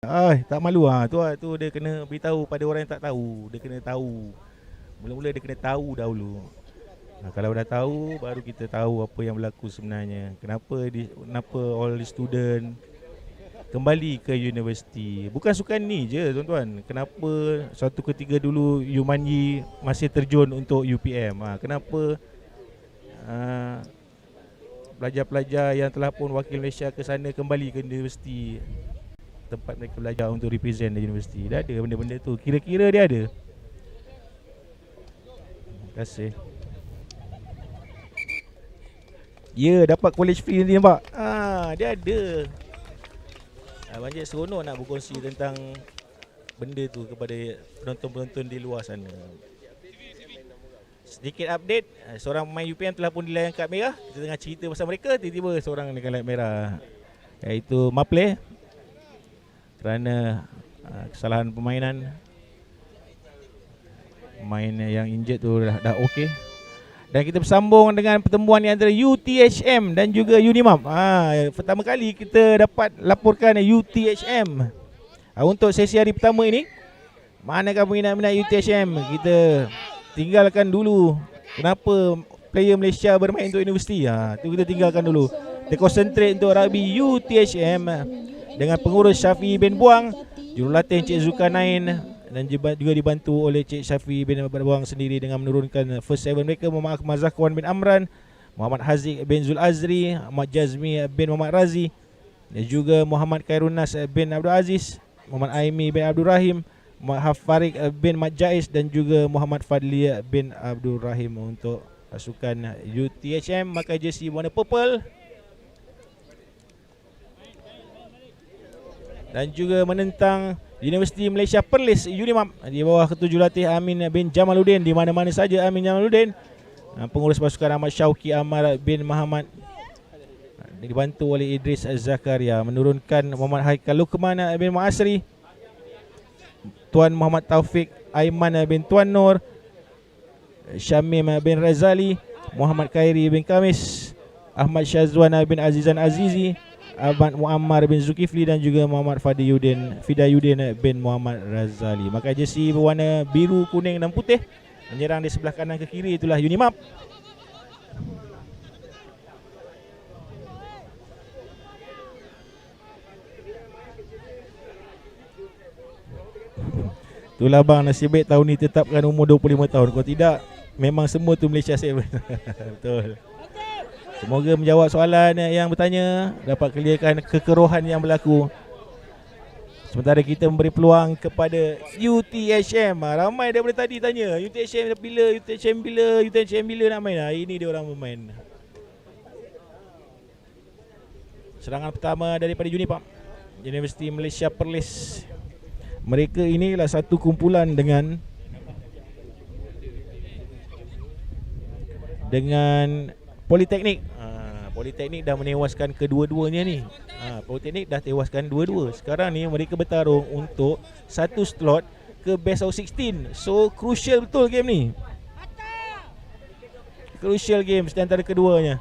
Tak malu tu dia kena beritahu pada orang yang tak tahu. Dia kena tahu. Mula-mula dia kena tahu dahulu. Kalau dah tahu baru kita tahu apa yang berlaku sebenarnya. Kenapa all the student kembali ke universiti. Bukan sukan ni je tuan-tuan. Kenapa suatu ketika dulu Yumanji masih terjun untuk UPM? Kenapa pelajar-pelajar yang telah pun wakil Malaysia ke sana kembali ke universiti, tempat mereka belajar untuk represent di universiti. Dah ada benda-benda tu. Kira-kira dia ada. Terima kasih. Ya, dapat college free nanti nampak. Dia ada. Banyak seronok nak berkongsi tentang benda tu kepada penonton-penonton di luar sana. Sedikit update, seorang pemain UPM telah pun dilayang kad merah. Kita tengah cerita pasal mereka, tiba-tiba seorang dengan kad merah, iaitu Maple, kerana kesalahan permainan. Pemain yang injured tu dah okey. Dan kita bersambung dengan pertemuan yang antara UTHM dan juga Unimap. Pertama kali kita dapat laporkan UTHM untuk sesi hari pertama ini. Manakah peminat-minat UTHM? Kita tinggalkan dulu kenapa player Malaysia bermain untuk universiti. Tu kita tinggalkan dulu. Kita konsentrate untuk rugby UTHM dengan pengurus Syafiee bin Buang, jurulatih Encik Zulkarnain, dan juga dibantu oleh Cik Syafiee bin Buang sendiri dengan menurunkan first seven mereka: Muhammad Akmal Zakwan bin Amran, Muhammad Haziq bin Zul Azri, Muhammad Jazmi bin Muhammad Razi, dan juga Muhammad Khairunas bin Abdul Aziz, Muhammad Aimi bin Abdul Rahim, Muhammad Farid bin Mat Jais, dan juga Muhammad Fadli bin Abdul Rahim untuk pasukan UTHM memakai jersey warna purple. Dan juga menentang Universiti Malaysia Perlis Unimap di bawah ketujuhlatih Amin bin Jamaluddin. Di mana-mana saja Amin Jamaluddin. Pengurus pasukan Ahmad Syauqi Amar bin Muhammad, dibantu oleh Idris Zakaria, menurunkan Muhammad Haikal Luqman bin Ma'asri, Tuan Muhammad Taufik Aiman bin Tuan Nur, Syamim bin Razali, Muhammad Khairi bin Kamis, Ahmad Syazwan bin Azizan Azizi, Ahmad Muammar bin Zulkifli, dan juga Muhammad Fidayuddin bin Muhammad Razali. Maka jersey berwarna biru, kuning dan putih. Menyerang di sebelah kanan ke kiri itulah Unimap. Itulah bang, nasib baik tahun ni tetapkan umur 25 tahun. Kalau tidak, memang semua tu Malaysia Seven. Betul. Semoga menjawab soalan yang bertanya, dapat clearkan kekerohan yang berlaku. Sementara kita memberi peluang kepada UTHM. Ramai daripada tadi tanya UTHM bila nak main. Ini dia orang bermain. Serangan pertama daripada Unipap, Universiti Malaysia Perlis. Mereka inilah satu kumpulan dengan Politeknik. Politeknik dah menewaskan kedua-duanya ni. Politeknik dah tewaskan dua-dua. Sekarang ni mereka bertarung untuk satu slot ke best of 16. So crucial betul game ni. Crucial game di antara keduanya.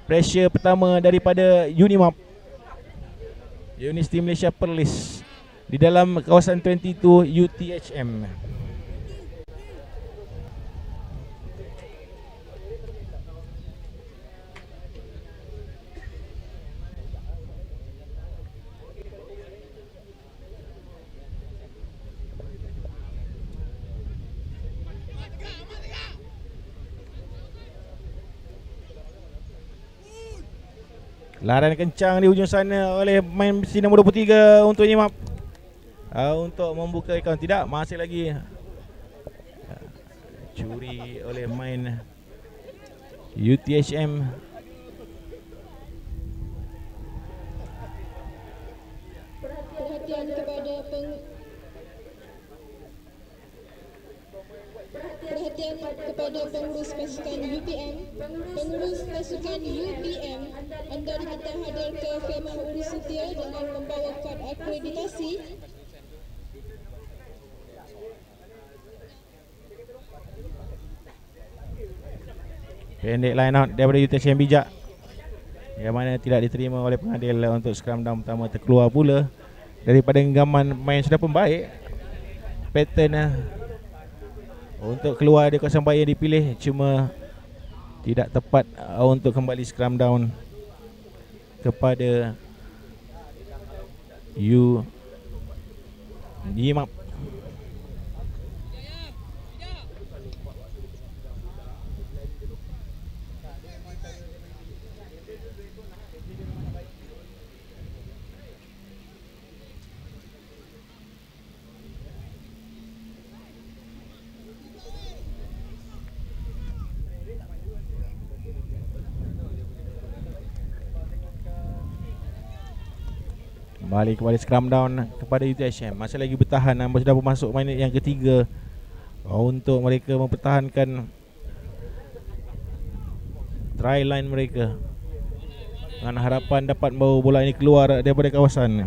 Pressure pertama daripada Unimap, Universiti Malaysia Perlis, di dalam kawasan 22 UTHM. Larian kencang di hujung sana oleh main besi nombor 23 untuk Unimap, untuk membuka akaun. Tidak, masih lagi curi oleh main UTHM. Perhatian kepada pengurus pasukan UPM. Pengurus pasukan UPM, anda diminta hadir ke khemah urus setia dengan membawa kad akreditasi. Pendek line out daripada UTHM bijak, yang mana tidak diterima oleh pengadil untuk scrum down pertama. Terkeluar pula daripada genggaman main sudah pun baik. Pattern untuk keluar dari kawasan bahaya yang dipilih, cuma tidak tepat untuk kembali scrum down kepada Unimap. Kembali kepada scrum down kepada UTHM. Masih lagi bertahan, sudah masuk minit yang ketiga untuk mereka mempertahankan try line mereka dengan harapan dapat membawa bola ini keluar daripada kawasan.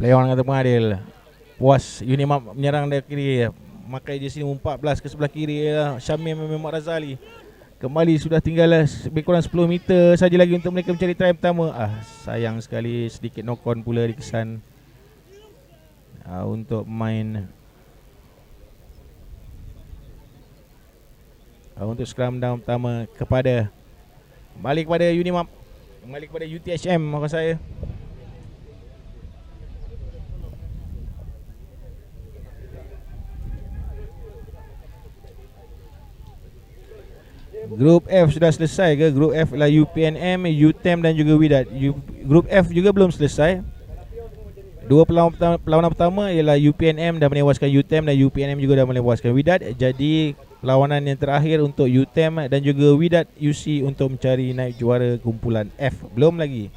Play on kata pengadil. Puas Unimap menyerang dari kiri. Makai jersey 14 ke sebelah kiri Syamil Memang Razali. Kembali sudah tinggal lebih kurang 10 meter saja lagi untuk mereka mencari try pertama. Sayang sekali sedikit knock on pula dikesan untuk main untuk scrum down pertama kepada kembali kepada Unimap, kembali kepada UTHM maksud saya. Grup F sudah selesai ke? Grup F adalah UPNM, UTEM dan juga Wydad. Grup F juga belum selesai. Dua perlawanan pertama ialah UPNM dah menewaskan UTEM dan UPNM juga dah menewaskan Wydad. Jadi perlawanan yang terakhir untuk UTEM dan juga Wydad UC untuk mencari naib juara kumpulan F. Belum lagi.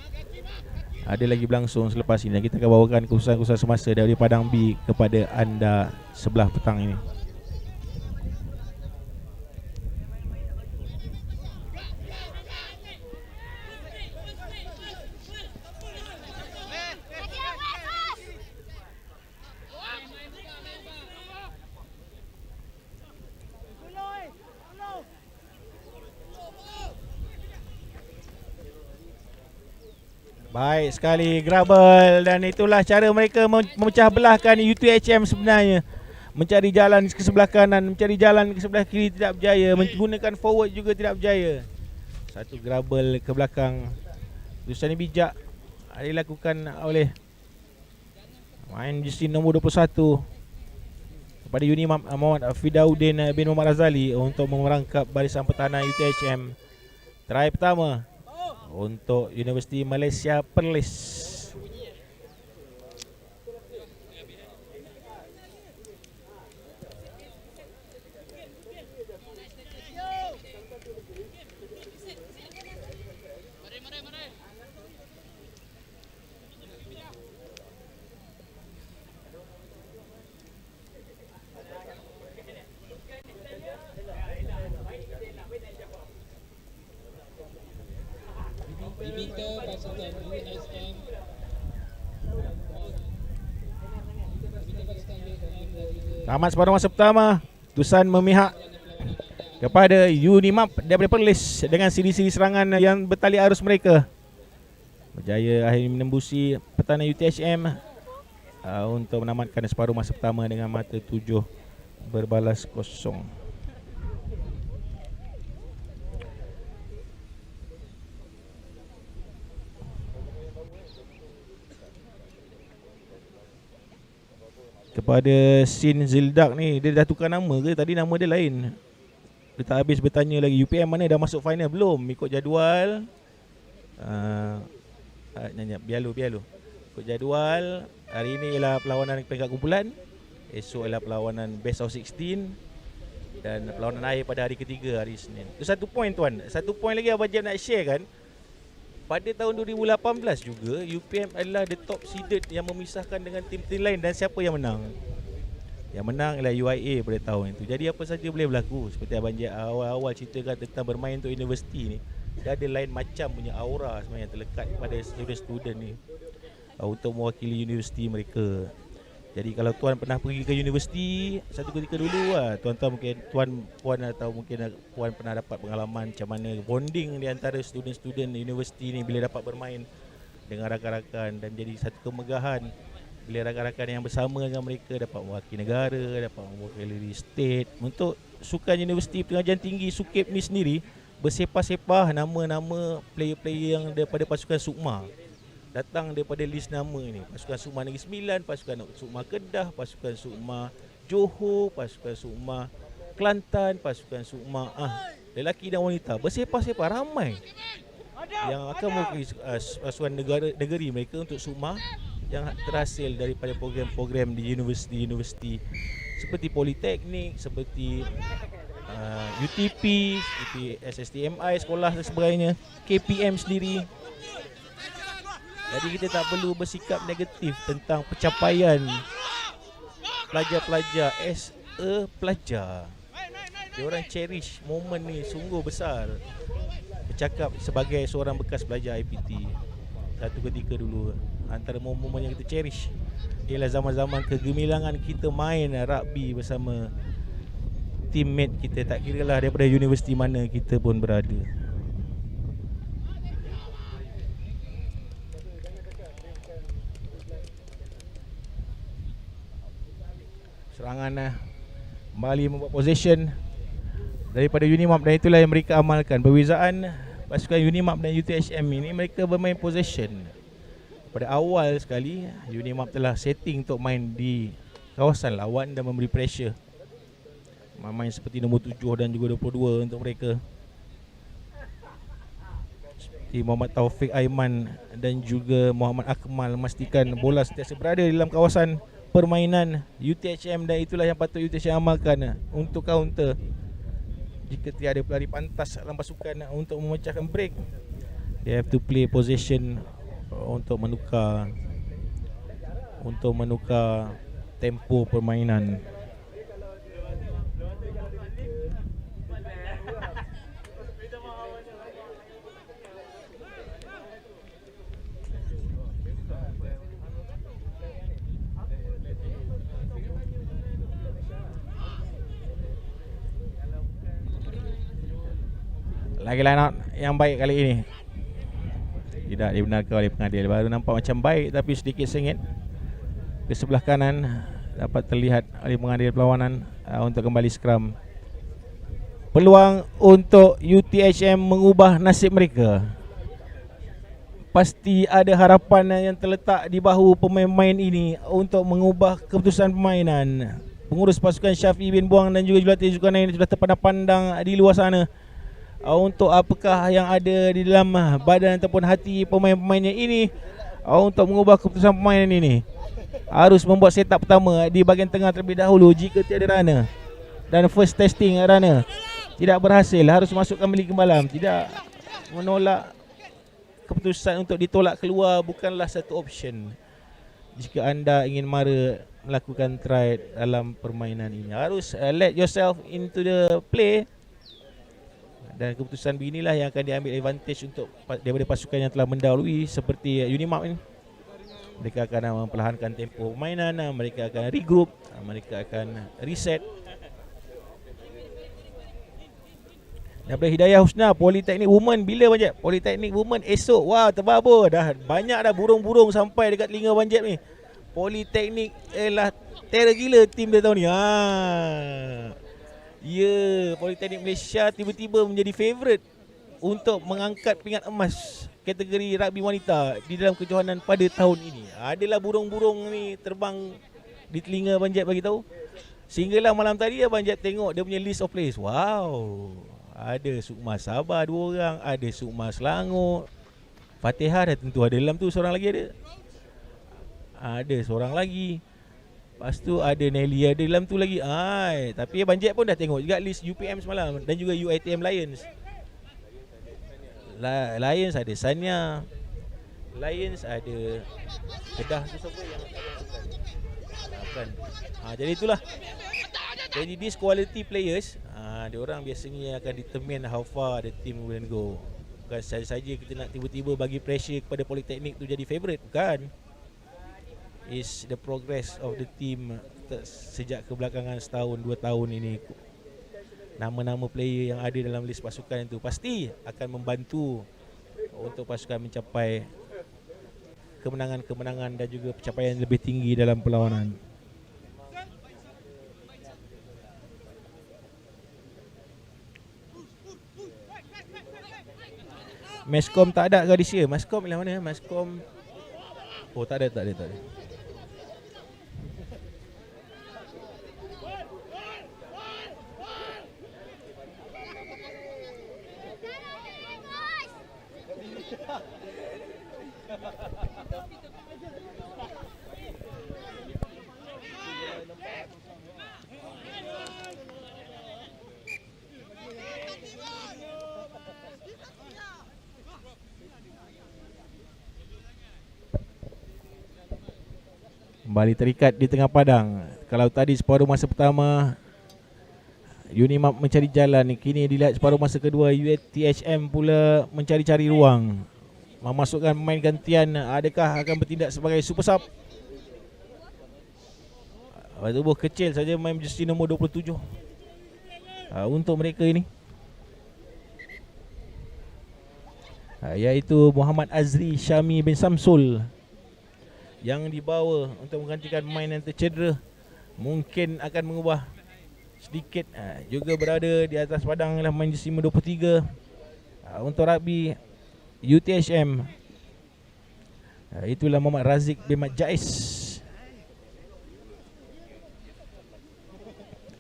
Ada lagi berlangsung selepas ini. Kita akan bawakan keputusan-keputusan semasa dari Padang B kepada anda sebelah petang ini. Baik sekali Grabel, dan itulah cara mereka memecah belahkan UTHM sebenarnya. Mencari jalan ke sebelah kanan, mencari jalan ke sebelah kiri tidak berjaya, menggunakan forward juga tidak berjaya. Satu Grabel ke belakang. Keputusan bijak dilakukan oleh main jersey nombor 21 kepada Unimap Muhammad Fidauddin bin Muhammad Razali untuk merangkap barisan pertahanan UTHM. Try pertama untuk Universiti Malaysia Perlis. Diminta pasukan USM Tamat separuh masa pertama. Keputusan memihak kepada Unimap daripada Perlis dengan siri-siri serangan yang bertali arus mereka. Berjaya akhirnya menembusi pertahanan UTHM untuk menamatkan separuh masa pertama dengan mata 7 berbalas kosong. Kepada Sin Zildak ni, dia dah tukar nama ke? Tadi nama dia lain. Dia tak habis bertanya lagi UPM mana dah masuk final belum? Ikut jadual Bialu ikut jadual. Hari ni ialah perlawanan peringkat kumpulan, esok ialah perlawanan best of 16, dan perlawanan akhir pada hari ketiga, hari Isnin. Itu 1 point tuan. 1 point lagi Abang Jam nak share kan. pada tahun 2018 juga UPM adalah the top seeded yang memisahkan dengan tim-tim lain. Dan siapa yang menang? Yang menang ialah UIA pada tahun itu. Jadi apa saja boleh berlaku. Seperti Abang Jack awal-awal ceritakan tentang bermain untuk universiti ni, dia ada lain macam punya aura sebenarnya terlekat pada student-student ni untuk mewakili universiti mereka. Jadi kalau tuan pernah pergi ke universiti satu ketika dulu tuan-tuan mungkin puan atau mungkin puan pernah dapat pengalaman macam mana bonding di antara student-student universiti ni bila dapat bermain dengan rakan-rakan, dan jadi satu kemegahan bila rakan-rakan yang bersama dengan mereka dapat mewakili negara, dapat mewakili state. Untuk sukan Universiti Pengajian Tinggi SUKIP ni sendiri bersepah-sepah nama-nama player-player yang daripada pasukan Sukma. Datang daripada list nama ni. Pasukan Sukma Negeri Sembilan, pasukan Sukma Kedah, pasukan Sukma Johor, pasukan Sukma Kelantan, pasukan Sukma lelaki dan wanita. Bersepah-sepah ramai yang akan mewakili pasukan negeri mereka untuk Sukma yang terhasil daripada program-program di universiti-universiti seperti Politeknik, seperti UTP, seperti SSTMI, sekolah dan sebagainya, KPM sendiri. Jadi kita tak perlu bersikap negatif tentang pencapaian pelajar-pelajar as a pelajar. Diorang cherish moment ni sungguh besar. Bercakap sebagai seorang bekas pelajar IPT satu ketika dulu, antara momen-momen yang kita cherish ialah zaman-zaman kegemilangan kita main rugby bersama teammate kita, tak kira lah daripada universiti mana kita pun berada. Serangan kembali membuat possession daripada Unimap, dan itulah yang mereka amalkan. Perbezaan pasukan Unimap dan UTHM ini, mereka bermain possession. Pada awal sekali Unimap telah setting untuk main di kawasan lawan dan memberi pressure, main seperti nombor 7 dan juga 22 untuk mereka. Seperti Muhammad Taufik Aiman dan juga Muhammad Akmal memastikan bola sentiasa berada dalam kawasan permainan UTHM, dan itulah yang patut UTHM amalkan untuk counter. Jika tiada pelari pantas dalam pasukan untuk memecahkan break, they have to play possession untuk menukar tempo permainan. Lagi line out yang baik kali ini tidak dibenarkan oleh pengadil. Baru nampak macam baik tapi sedikit sengit ke sebelah kanan, dapat terlihat oleh pengadil perlawanan untuk kembali scrum. Peluang untuk UTHM mengubah nasib mereka. Pasti ada harapan yang terletak di bahu pemain-pemain ini untuk mengubah keputusan permainan. Pengurus pasukan Syafiq bin Buang dan juga jurulatih Zulkarnain sudah terpandang-pandang di luar sana untuk apakah yang ada di dalam badan ataupun hati pemain-pemainnya ini untuk mengubah keputusan permainan ini. Harus membuat setup pertama di bahagian tengah terlebih dahulu. Jika tiada runner dan first testing runner tidak berhasil, harus masukkan beli kembalam. Tidak menolak keputusan untuk ditolak keluar bukanlah satu option jika anda ingin melakukan try dalam permainan ini. Harus let yourself into the play. Dan keputusan beginilah yang akan diambil advantage untuk daripada pasukan yang telah mendahului seperti Unimap ini. Mereka akan memperlahankan tempo permainan, mereka akan regroup, mereka akan reset. Daripada Hidayah Husna, Politeknik Women bila Banjat? Politeknik Women esok. Wah, terbabur dah. Banyak dah burung-burung sampai dekat telinga Banjat ni. Politeknik ialah terror gila tim dia tahun ni. Ya, Politeknik Malaysia tiba-tiba menjadi favourite untuk mengangkat pingat emas kategori rugby wanita di dalam kejohanan pada tahun ini. Adalah burung-burung ni terbang di telinga Banjat bagi tahu. Sehinggalah malam tadi Abang Jat tengok dia punya list of players. Wow. Ada Sukma Sabah 2 orang, ada Sukma Selangor. Fatihah dah tentu ada dalam tu, seorang lagi ada. Ada seorang lagi. Lepas tu ada Nelly ada dalam tu lagi. Tapi Abang Jack pun dah tengok juga list UPM semalam dan juga UiTM Lions. Lions ada Sanya, Lions ada Kedah tu siapa yang bukan. Jadi itulah. Jadi these quality players, dia orang biasanya akan determine how far the team will go. Bukan saja kita nak tiba-tiba bagi pressure kepada Politeknik tu jadi favourite, bukan. Is the progress of the team sejak kebelakangan setahun 2 tahun ini. Nama-nama player yang ada dalam list pasukan itu pasti akan membantu untuk pasukan mencapai kemenangan-kemenangan dan juga pencapaian lebih tinggi dalam perlawanan. Meskom tak ada ke this year? Meskom ialah mana? Meskom, oh tak ada. Kembali terikat di tengah padang. Kalau tadi separuh masa pertama Unimap mencari jalan, kini dilihat separuh masa kedua UTHM pula mencari-cari ruang, memasukkan pemain gantian. Adakah akan bertindak sebagai super sub? Tubuh kecil saja main jersey nombor 27 untuk mereka ini, iaitu Muhammad Azri Syami bin Samsul, yang dibawa untuk menggantikan pemain yang tercedera. Mungkin akan mengubah sedikit. Juga berada di atas padang adalah pemain jersey nombor 23 untuk rugby UTHM. Itulah Muhammad Razik bin Mat Jais.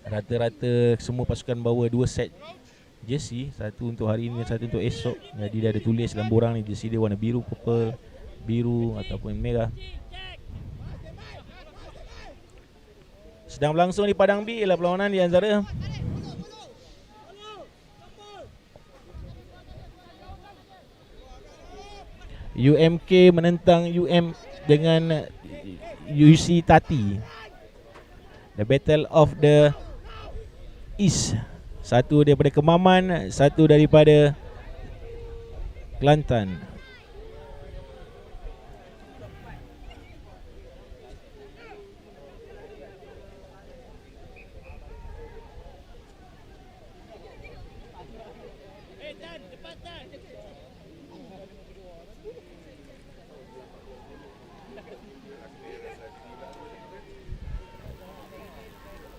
Rata-rata semua pasukan bawa 2 set jersey, satu untuk hari ini dan satu untuk esok. Jadi dia ada tulis dalam borang ni jersey dia warna biru, purple, biru ataupun merah. Sedang berlangsung di padang B ialah perlawanan di antara UMK menentang UM dengan UC Tati. The Battle of the East. Satu daripada Kemaman, satu daripada Kelantan.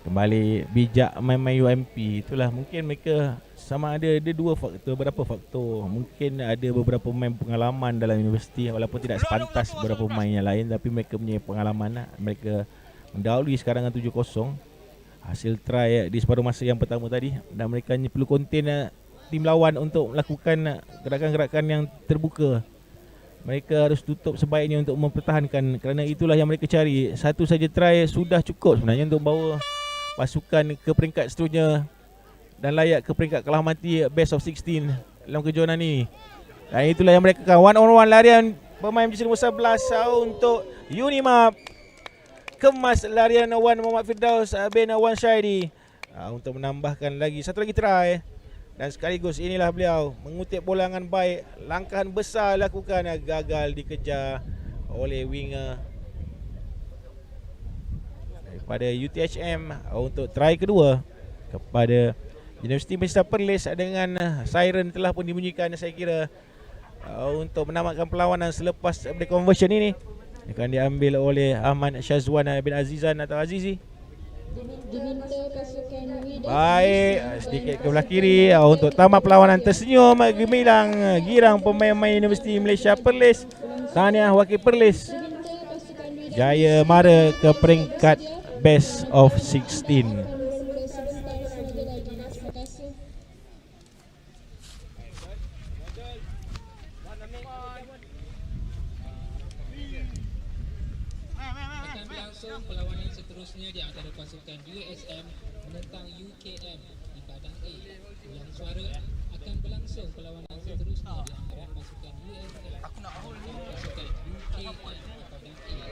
Kembali bijak main-main UMP. Itulah mungkin mereka sama ada dua faktor, berapa faktor. Mungkin ada beberapa pemain pengalaman dalam universiti, walaupun tidak sepantas beberapa pemain yang lain, tapi mereka punya pengalaman. Mereka mendahului sekarang dengan 7-0 hasil try di separuh masa yang pertama tadi, dan mereka perlu contain tim lawan untuk melakukan gerakan-gerakan yang terbuka. Mereka harus tutup sebaiknya untuk mempertahankan, kerana itulah yang mereka cari. Satu saja try sudah cukup sebenarnya untuk bawa pasukan ke peringkat seterusnya dan layak ke peringkat kalah mati best of 16 dalam kejohanan ini. Dan itulah yang mereka kan. One on one larian pemain jersey nombor 11 untuk Unimap. Kemas larian Wan Muhammad Firdaus bin Wan Syaidi untuk menambahkan lagi satu lagi try. Dan sekaligus inilah beliau mengutip bola dengan baik. Langkahan besar lakukan, gagal dikejar oleh winger pada UTHM untuk try kedua kepada Universiti Malaysia Perlis, dengan siren telah pun dibunyikan, saya kira untuk menamatkan perlawanan selepas the conversion ini akan diambil oleh Ahmad Syazwan bin Azizan atau Azizi. Baik, sedikit ke belah kiri untuk tamat perlawanan. Tersenyum gemilang girang pemain-pemain Universiti Malaysia Perlis. Tahniah wakil Perlis, jaya mara ke peringkat best of 16. Akan berlangsung perlawanan seterusnya di antara pasukan USM menentang UKM di padang A. Yang suara akan akan berlangsung perlawanan seterusnya di antara pasukan USL dan pasukan UKM atau DA.